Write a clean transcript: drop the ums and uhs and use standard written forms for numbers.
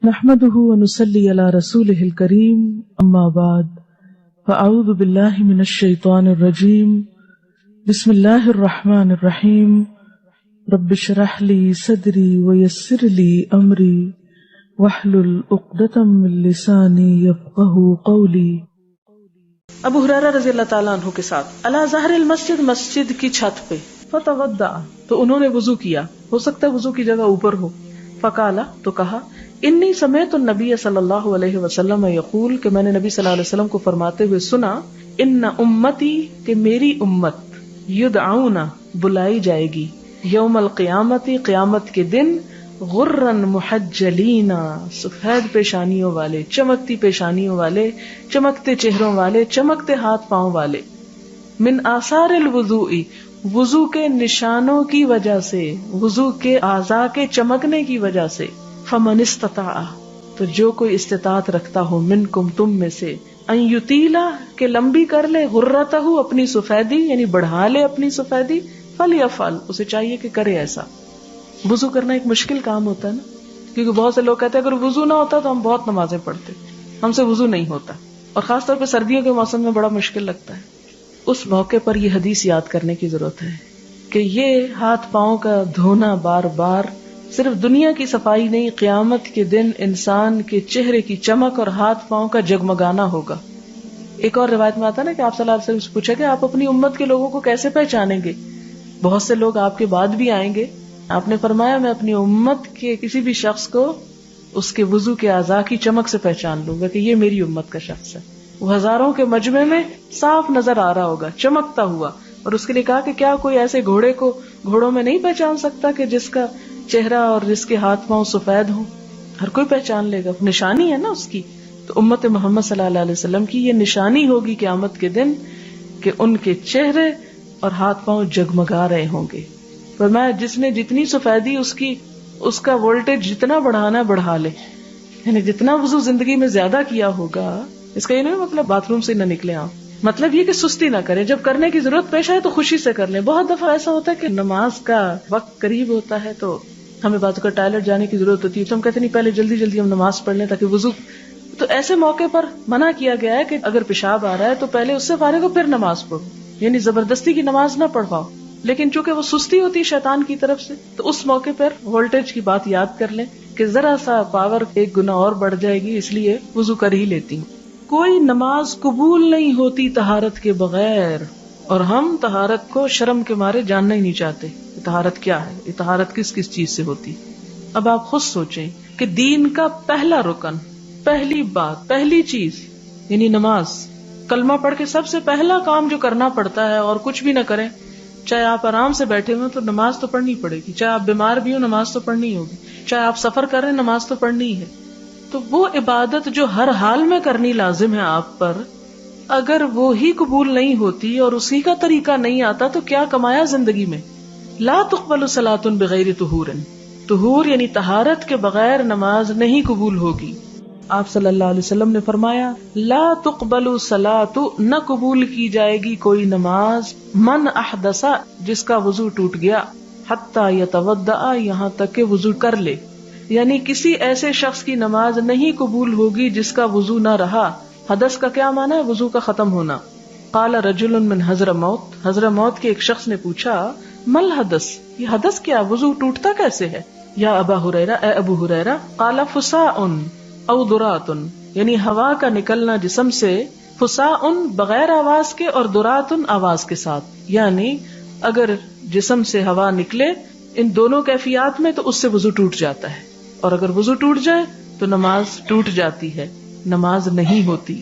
نحمده ونصلي على رسوله الكريم اما بعد فاعوذ بالله من الشيطان الرجيم بسم الله الرحمن الرحيم رب اشرح لي صدري ويسر لي امري واحلل عقدة من لساني يفقهوا قولي۔ ابو ہریرہ رضی اللہ تعالیٰ عنہ کے ساتھ علی ظہر المسجد، مسجد کی چھت پہ، فتوضأ تو انہوں نے وضو کیا، ہو سکتا ہے وضو کی جگہ اوپر ہو، فقال تو کہا انی سمعت النبی صلی اللہ علیہ وسلم یقول کہ میں نے نبی صلی اللہ علیہ وسلم کو فرماتے ہوئے سنا، ان امتی کہ میری امت یدعون بلائی جائے گی یوم القیامت قیامت کے دن غرن محجلین سفید پیشانیوں والے، چمکتی پیشانیوں والے، چمکتے چہروں والے، چمکتے ہاتھ پاؤں والے، من آثار الوضوء وضو کے نشانوں کی وجہ سے، وضو کے اعضاء کے چمکنے کی وجہ سے، فمن استطاع تو جو کوئی استطاعت رکھتا ہو منکم تم میں سے، ان یطیلا کہ لمبی کر لے، غرتہ اپنی سفیدی یعنی بڑھا لے اپنی سفیدی، فلیفعل اسے چاہیے کہ کرے ایسا۔ وضو کرنا ایک مشکل کام ہوتا ہے نا، کیونکہ بہت سے لوگ کہتے ہیں اگر وضو نہ ہوتا تو ہم بہت نمازیں پڑھتے، ہم سے وضو نہیں ہوتا، اور خاص طور پہ سردیوں کے موسم میں بڑا مشکل لگتا ہے۔ اس موقع پر یہ حدیث یاد کرنے کی ضرورت ہے کہ یہ ہاتھ پاؤں کا دھونا بار بار صرف دنیا کی صفائی نہیں، قیامت کے دن انسان کے چہرے کی چمک اور ہاتھ پاؤں کا جگمگانا ہوگا۔ ایک اور روایت میں آتا ہے نا کہ آپ صلی اللہ علیہ وسلم سے پوچھا کہ آپ اپنی امت کے لوگوں کو کیسے پہچانیں گے، بہت سے لوگ آپ کے بعد بھی آئیں گے، آپ نے فرمایا میں اپنی امت کے کسی بھی شخص کو اس کے وضو کے اعضاء کی چمک سے پہچان لوں گا کہ یہ میری امت کا شخص ہے۔ وہ ہزاروں کے مجمع میں صاف نظر آ رہا ہوگا، چمکتا ہوا، اور اس کے لیے کہا کہ کیا کوئی ایسے گھوڑے کو گھوڑوں میں نہیں پہچان سکتا کہ جس کا چہرہ اور جس کے ہاتھ پاؤں سفید ہوں؟ ہر کوئی پہچان لے گا، نشانی ہے نا اس کی۔ تو امت محمد صلی اللہ علیہ وسلم کی یہ نشانی ہوگی قیامت کے دن کہ ان کے چہرے اور ہاتھ پاؤں جگمگا رہے ہوں گے۔ فرمایا جس نے جتنی سفیدی اس کا وولٹیج جتنا بڑھانا بڑھا لے، یعنی جتنا وضو زندگی میں زیادہ کیا ہوگا، اس کا یہ نہیں مطلب باتھ روم سے نہ نکلے آپ، مطلب یہ کہ سستی نہ کریں، جب کرنے کی ضرورت پیش آئے تو خوشی سے کر لیں۔ بہت دفعہ ایسا ہوتا ہے کہ نماز کا وقت قریب ہوتا ہے تو ہمیں بعض اوقات ٹائلٹ جانے کی ضرورت ہوتی ہے، تو ہم کہتے نہیں پہلے جلدی جلدی ہم نماز پڑھ لیں تاکہ وضو، تو ایسے موقع پر منع کیا گیا ہے کہ اگر پیشاب آ رہا ہے تو پہلے اس سے فارغ ہو پھر نماز پڑھو، یعنی زبردستی کی نماز نہ پڑھواؤ۔ لیکن چونکہ وہ سستی ہوتی ہے شیطان کی طرف سے، تو اس موقع پر وولٹیج کی بات یاد کر لیں کہ ذرا سا پاور ایک گنا اور بڑھ جائے گی، اس لیے وضو کر ہی لیتی ہوں۔ کوئی نماز قبول نہیں ہوتی طہارت کے بغیر، اور ہم طہارت کو شرم کے مارے جاننا ہی نہیں چاہتے کہ طہارت کیا ہے، یہ طہارت کس کس چیز سے ہوتی۔ اب آپ خود سوچیں کہ دین کا پہلا رکن، پہلی بات، پہلی چیز یعنی نماز، کلمہ پڑھ کے سب سے پہلا کام جو کرنا پڑتا ہے، اور کچھ بھی نہ کریں، چاہے آپ آرام سے بیٹھے ہوئے تو نماز تو پڑھنی پڑے گی، چاہے آپ بیمار بھی ہو نماز تو پڑھنی ہوگی، چاہے آپ سفر کر رہے ہیں نماز تو پڑھنی ہے۔ تو وہ عبادت جو ہر حال میں کرنی لازم ہے آپ پر، اگر وہی قبول نہیں ہوتی اور اسی کا طریقہ نہیں آتا تو کیا کمایا زندگی میں؟ لا تقبل صلاۃ بغیر طہور، طہور یعنی طہارت کے بغیر نماز نہیں قبول ہوگی۔ آپ صلی اللہ علیہ وسلم نے فرمایا لا تقبل صلاۃ، نہ قبول کی جائے گی کوئی نماز، من احدث جس کا وضو ٹوٹ گیا، حتی یتوضأ یہاں تک کہ وضو کر لے، یعنی کسی ایسے شخص کی نماز نہیں قبول ہوگی جس کا وضو نہ رہا۔ حدث کا کیا معنی ہے؟ وضو کا ختم ہونا۔ قال رجل من حضرموت، حضرموت کے ایک شخص نے پوچھا مل حدث، یہ حدث کیا، وضو ٹوٹتا کیسے ہے؟ یا ابا ہریرہ، اے ابو ہریرہ، قال فساء او درات، یعنی ہوا کا نکلنا جسم سے، فساء بغیر آواز کے اور درات آواز کے ساتھ، یعنی اگر جسم سے ہوا نکلے ان دونوں کیفیات میں تو اس سے وضو ٹوٹ جاتا ہے، اور اگر وضو ٹوٹ جائے تو نماز ٹوٹ جاتی ہے، نماز نہیں ہوتی۔